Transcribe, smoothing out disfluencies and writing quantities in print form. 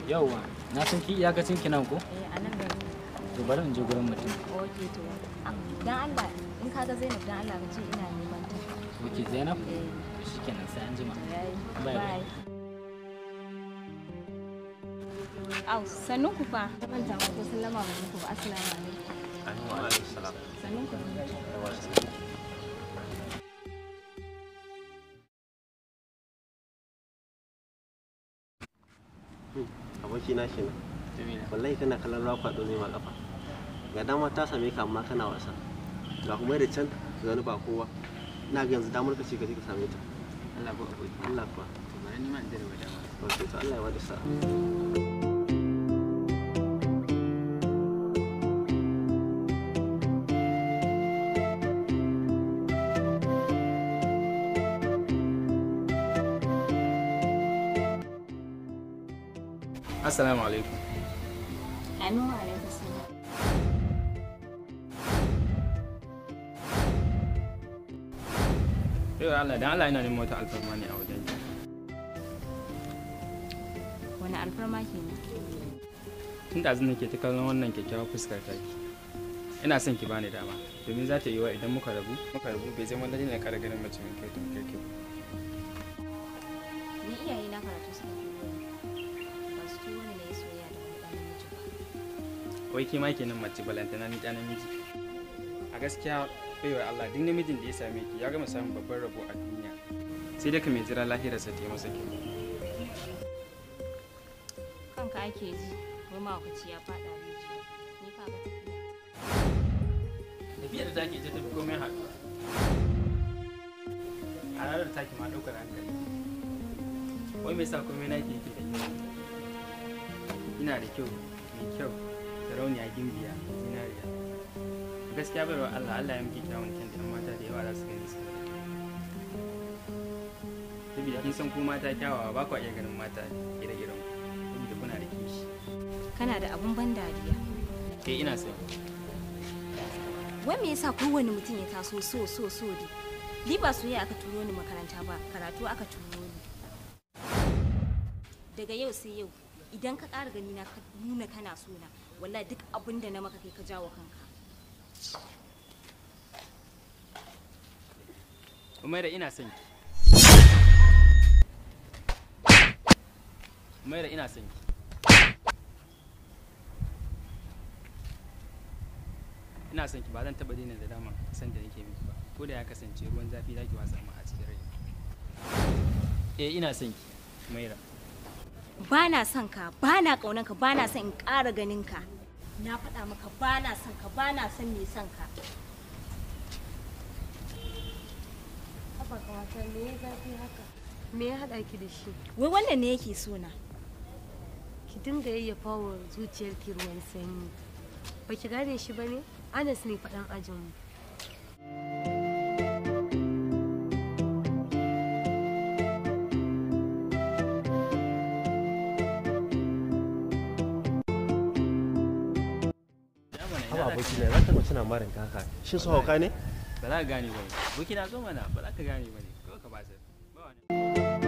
Yauwa, na san ki iyakacin ki nan ko? Eh, a nan gari. To bari in je gurin mutum. Okay to. Dan Allah, in ka ga Zainab dan Allah ka ce ina neman ta. Okay, Zainab? Eh. Shikenan sai an jima. Bye. Bye. Au, sannun ku fa. Manta ma ko sallama ba muku ba. Assalamu alaikum. Wa alaikum salam. Sannun ku. Aboki na kenan. Wallahi kana kallon rawa kwado ne ma kafa. Ga dama ta same ka amma kana wasa. Ga kuma da can ga wani ba kowa. Ina ga yanzu damar ka ce ka je ka same ta. Allah ba aboki. Allah fa. To bari ni ma in dare wa dama. Okay, to Allah ya wada sa'a. Assalamu alaikum. Anu alaikum salam. Yau Allah dan Allah ina neman wata alfarma ne a wajen ki. Wani alfarma kenan? Tun da nake ta kallon wannan kyakkyawar fuskar ta ki. Ina son ki bani dama domin za ta yi wa idan muka rabu bai zama lalle na kara ganin mace mai kai tun kai. Ni iyaye na karatu suka ba su ci wani ne soyayya da wani ɗan namiji ba. Wai ke ma kenan mace balantana ni ɗan namiji. A gaskiya baiwar Allah duk namijin da ya same ki ya gama samun babban rabo a duniya. Sai dai ka mai jira lahirarsa ta yi masa kyau. Kanka ake ji, wai mahaukaci ya faɗa rijiya. Ni ka ga tafiya. Tafiyar da take ita tafi komai haɗuwa. A ranar take ma ɗaukar hankali. Wai me yasa komai naki yake da kyau? Ina da kyau, mai kyau, sarauniya gimbiya, zinariya. Gaskiya bai wa Allah ya miki kyawun kyan da mata da yawa za su gani su. Saboda kin san ko mata kyawawa ba ku iya ganin mata ire-iren ku. Saboda kuna da kishi. Kana da abun ban dariya. Ina son. Wai me yasa kowane mutum ya taso so ne? Ni ba soyayya aka turo ni makaranta ba, karatu aka turo ni. Daga yau sai yau, idan ka ƙara gani na ka nuna kana so na, wallahi duk abin da na maka kai ka jawo kanka. Umaira ina son ki. Umaira ina son ki. Ina son ki ba zan taba daina da dama san da nake miki ba. Ko da ya kasance ruwan zafi zaki wasa mu a cikin rai. Ina son ki, Umaira. Ba na son ka, ba na ƙaunar ka, ba na son in ƙara ganin ka. Na faɗa maka ba na son ka, ba na son mai son ka. Haba kamata me ya zafi haka? Me ya haɗa ki da shi? Wai wannan ne yake so na. Ki dinga yayyafa wa zuciyarki ruwan sanyi. Ba ki gane shi ba ne? Anas ne faɗan ajinmu. Aboki ne za ka mace na marin ka haka. Shin su hauka ne? Ba za ka gane ba ne. Boki na zo mana ba za ka gane ba ne. Kawai ka ba sai. Ba wani.